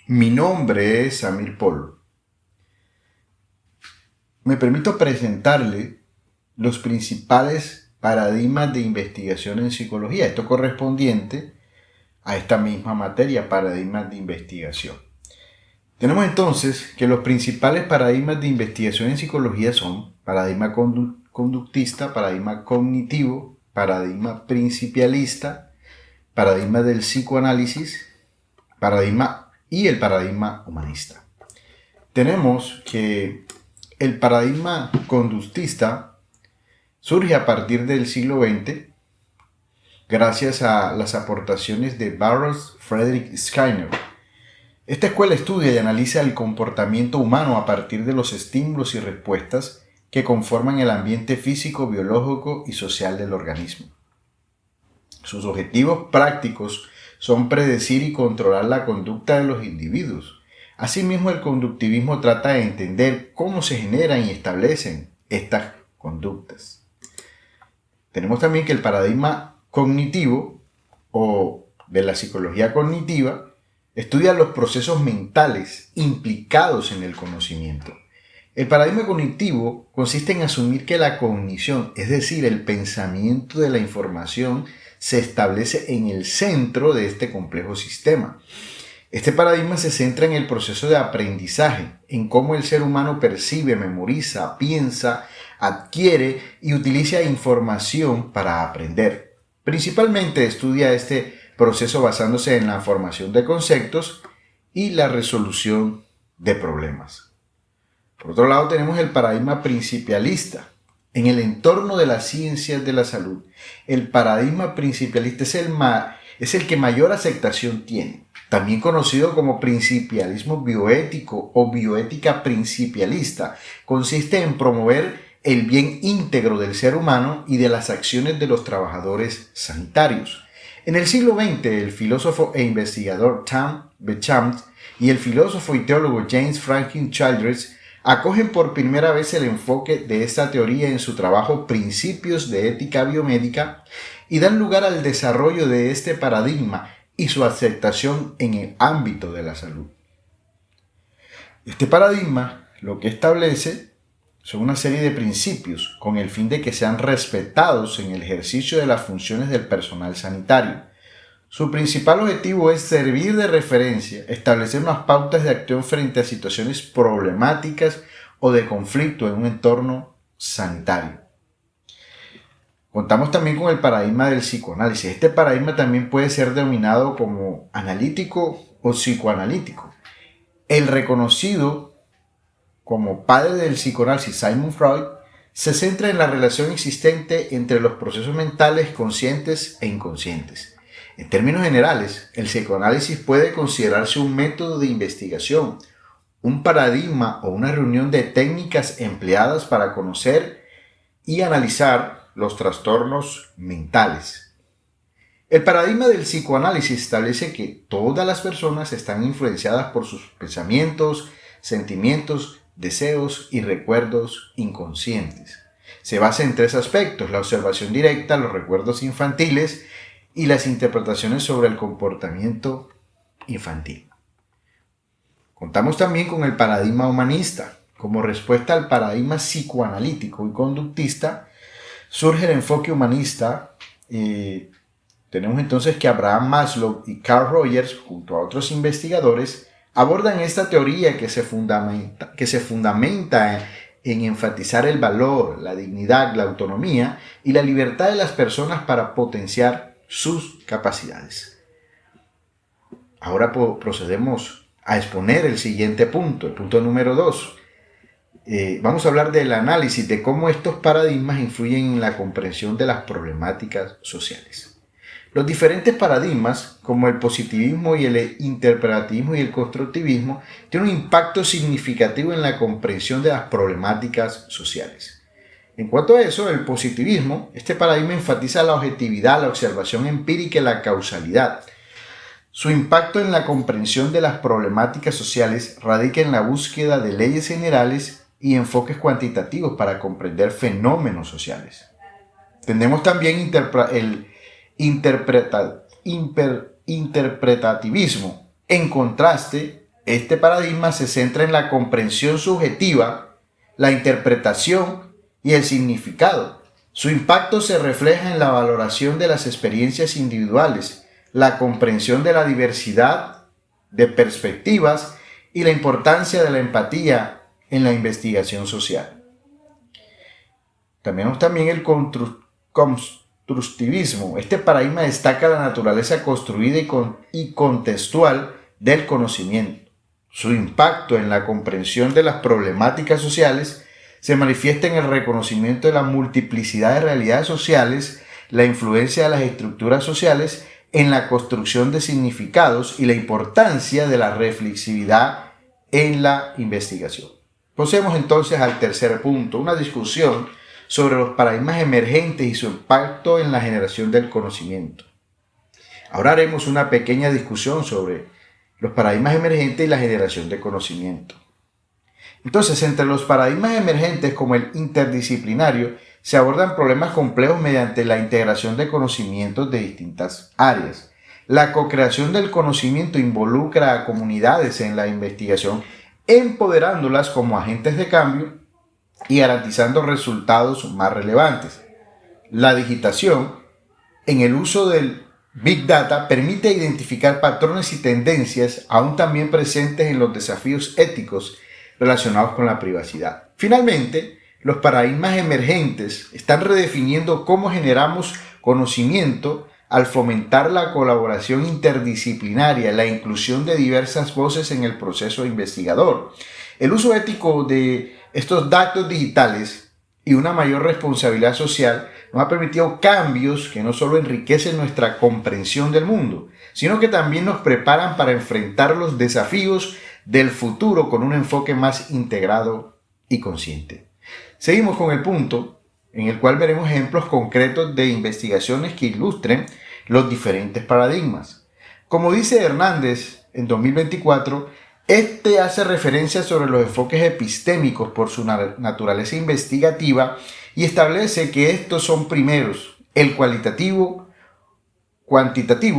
Mi nombre es Samir Polo. Me permito presentarle los principales paradigmas de investigación en psicología, esto correspondiente a esta misma materia, paradigmas de investigación. Tenemos entonces que los principales paradigmas de investigación en psicología son paradigma conductista, paradigma cognitivo, paradigma principialista, paradigma del psicoanálisis, paradigma y el paradigma humanista. Tenemos que el paradigma conductista surge a partir del siglo XX gracias a las aportaciones de Burroughs Frederick Skinner. Esta escuela estudia y analiza el comportamiento humano a partir de los estímulos y respuestas que conforman el ambiente físico, biológico y social del organismo. Sus objetivos prácticos son predecir y controlar la conducta de los individuos. Asimismo, el conductivismo trata de entender cómo se generan y establecen estas conductas. Tenemos también que el paradigma cognitivo o de la psicología cognitiva estudia los procesos mentales implicados en el conocimiento. El paradigma cognitivo consiste en asumir que la cognición, es decir, el pensamiento de la información, se establece en el centro de este complejo sistema. Este paradigma se centra en el proceso de aprendizaje, en cómo el ser humano percibe, memoriza, piensa, adquiere y utiliza información para aprender. Principalmente estudia este proceso basándose en la formación de conceptos y la resolución de problemas. Por otro lado, tenemos el paradigma principialista. En el entorno de las ciencias de la salud, el paradigma principialista es el que mayor aceptación tiene, también conocido como principialismo bioético o bioética principialista. Consiste en promover el bien íntegro del ser humano y de las acciones de los trabajadores sanitarios. En el siglo XX, el filósofo e investigador Tom Bechamp y el filósofo y teólogo James Franklin Childress acogen por primera vez el enfoque de esta teoría en su trabajo Principios de Ética Biomédica y dan lugar al desarrollo de este paradigma y su aceptación en el ámbito de la salud. Este paradigma lo que establece son una serie de principios con el fin de que sean respetados en el ejercicio de las funciones del personal sanitario. Su principal objetivo es servir de referencia, establecer unas pautas de acción frente a situaciones problemáticas o de conflicto en un entorno sanitario. Contamos también con el paradigma del psicoanálisis. Este paradigma también puede ser denominado como analítico o psicoanalítico. El reconocido como padre del psicoanálisis, Sigmund Freud, se centra en la relación existente entre los procesos mentales conscientes e inconscientes. En términos generales, el psicoanálisis puede considerarse un método de investigación, un paradigma o una reunión de técnicas empleadas para conocer y analizar los trastornos mentales. El paradigma del psicoanálisis establece que todas las personas están influenciadas por sus pensamientos, sentimientos, deseos y recuerdos inconscientes. Se basa en tres aspectos: la observación directa, los recuerdos infantiles y las interpretaciones sobre el comportamiento infantil. Contamos también con el paradigma humanista. Como respuesta al paradigma psicoanalítico y conductista, surge el enfoque humanista. Tenemos entonces que Abraham Maslow y Carl Rogers, junto a otros investigadores, abordan esta teoría que se fundamenta en enfatizar el valor, la dignidad, la autonomía y la libertad de las personas para potenciar sus capacidades. Ahora procedemos a exponer el siguiente punto, el punto número 2. Vamos a hablar del análisis de cómo estos paradigmas influyen en la comprensión de las problemáticas sociales. Los diferentes paradigmas, como el positivismo y el interpretatismo y el constructivismo, tienen un impacto significativo en la comprensión de las problemáticas sociales. En cuanto a eso, el positivismo, este paradigma enfatiza la objetividad, la observación empírica y la causalidad. Su impacto en la comprensión de las problemáticas sociales radica en la búsqueda de leyes generales y enfoques cuantitativos para comprender fenómenos sociales. Tenemos también el interpretativismo, en contraste Este paradigma se centra en la comprensión subjetiva, la interpretación y el significado. Su impacto se refleja en la valoración de las experiencias individuales, la comprensión de la diversidad de perspectivas y la importancia de la empatía en la investigación social. También el constructivismo. Este paradigma destaca la naturaleza construida y contextual del conocimiento. Su impacto en la comprensión de las problemáticas sociales se manifiesta en el reconocimiento de la multiplicidad de realidades sociales, la influencia de las estructuras sociales en la construcción de significados y la importancia de la reflexividad en la investigación. Pasemos entonces al tercer punto, una discusión sobre los paradigmas emergentes y su impacto en la generación del conocimiento. Ahora haremos una pequeña discusión sobre los paradigmas emergentes y la generación de conocimiento. Entonces, entre los paradigmas emergentes como el interdisciplinario, se abordan problemas complejos mediante la integración de conocimientos de distintas áreas. La co-creación del conocimiento involucra a comunidades en la investigación, empoderándolas como agentes de cambio y garantizando resultados más relevantes. La digitación, en el uso del Big Data, permite identificar patrones y tendencias aún también presentes en los desafíos éticos relacionados con la privacidad. Finalmente, los paradigmas emergentes están redefiniendo cómo generamos conocimiento al fomentar la colaboración interdisciplinaria, la inclusión de diversas voces en el proceso investigador, el uso ético de estos datos digitales y una mayor responsabilidad social nos ha permitido cambios que no solo enriquecen nuestra comprensión del mundo, sino que también nos preparan para enfrentar los desafíos del futuro con un enfoque más integrado y consciente. Seguimos con el punto en el cual veremos ejemplos concretos de investigaciones que ilustren los diferentes paradigmas. Como dice Hernández en 2024, este hace referencia sobre los enfoques epistémicos por su naturaleza investigativa y establece que estos son primeros, el cuantitativo,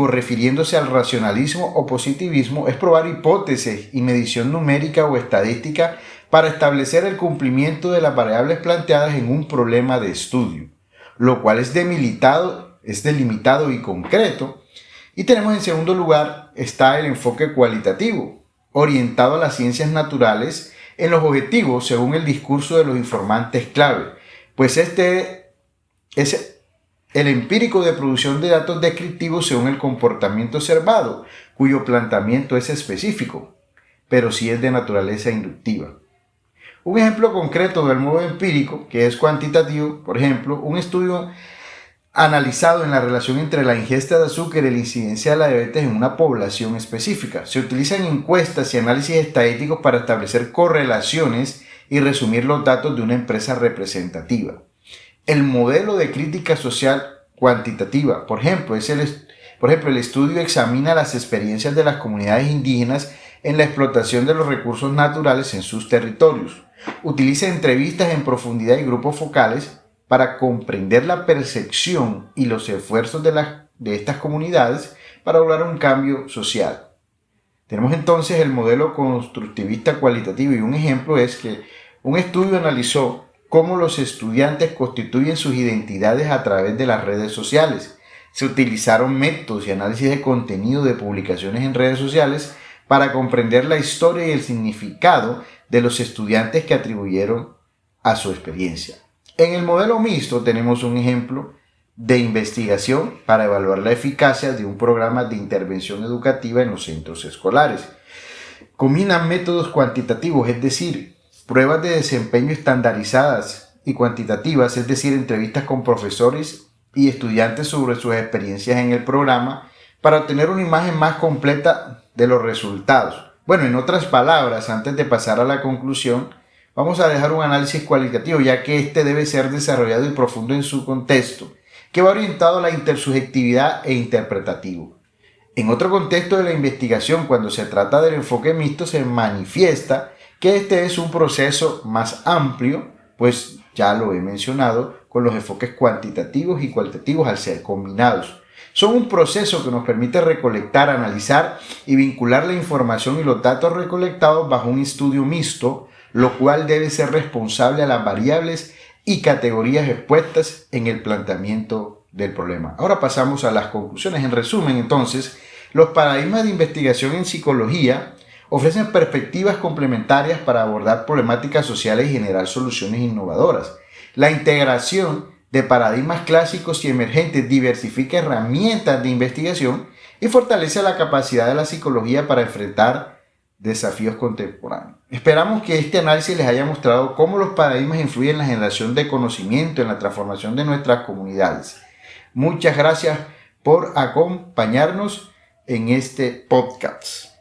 refiriéndose al racionalismo o positivismo, es probar hipótesis y medición numérica o estadística para establecer el cumplimiento de las variables planteadas en un problema de estudio, lo cual es delimitado y concreto. Y tenemos en segundo lugar está el enfoque cualitativo, orientado a las ciencias naturales en los objetivos según el discurso de los informantes clave, pues este es el empírico de producción de datos descriptivos según el comportamiento observado, cuyo planteamiento es específico, pero sí es de naturaleza inductiva. Un ejemplo concreto del modo empírico, que es cuantitativo, por ejemplo, un estudio analizado en la relación entre la ingesta de azúcar y la incidencia de la diabetes en una población específica. Se utilizan encuestas y análisis estadísticos para establecer correlaciones y resumir los datos de una empresa representativa. El modelo de crítica social cuantitativa, por ejemplo, el estudio examina las experiencias de las comunidades indígenas en la explotación de los recursos naturales en sus territorios. Utiliza entrevistas en profundidad y grupos focales para comprender la percepción y los esfuerzos de estas comunidades para lograr un cambio social. Tenemos entonces el modelo constructivista cualitativo y un ejemplo es que un estudio analizó cómo los estudiantes constituyen sus identidades a través de las redes sociales. Se utilizaron métodos y análisis de contenido de publicaciones en redes sociales para comprender la historia y el significado de los estudiantes que atribuyeron a su experiencia. En el modelo mixto tenemos un ejemplo de investigación para evaluar la eficacia de un programa de intervención educativa en los centros escolares. Combinan métodos cuantitativos, es decir, pruebas de desempeño estandarizadas y cuantitativas, es decir, entrevistas con profesores y estudiantes sobre sus experiencias en el programa para obtener una imagen más completa de los resultados. Bueno, en otras palabras, antes de pasar a la conclusión, vamos a dejar un análisis cualitativo, ya que este debe ser desarrollado y profundo en su contexto, que va orientado a la intersubjetividad e interpretativo. En otro contexto de la investigación, cuando se trata del enfoque mixto, se manifiesta que este es un proceso más amplio, pues ya lo he mencionado, con los enfoques cuantitativos y cualitativos al ser combinados. Son un proceso que nos permite recolectar, analizar y vincular la información y los datos recolectados bajo un estudio mixto, lo cual debe ser responsable a las variables y categorías expuestas en el planteamiento del problema. Ahora pasamos a las conclusiones. En resumen, entonces, los paradigmas de investigación en psicología ofrecen perspectivas complementarias para abordar problemáticas sociales y generar soluciones innovadoras. La integración de paradigmas clásicos y emergentes diversifica herramientas de investigación y fortalece la capacidad de la psicología para enfrentar desafíos contemporáneos. Esperamos que este análisis les haya mostrado cómo los paradigmas influyen en la generación de conocimiento, en la transformación de nuestras comunidades. Muchas gracias por acompañarnos en este podcast.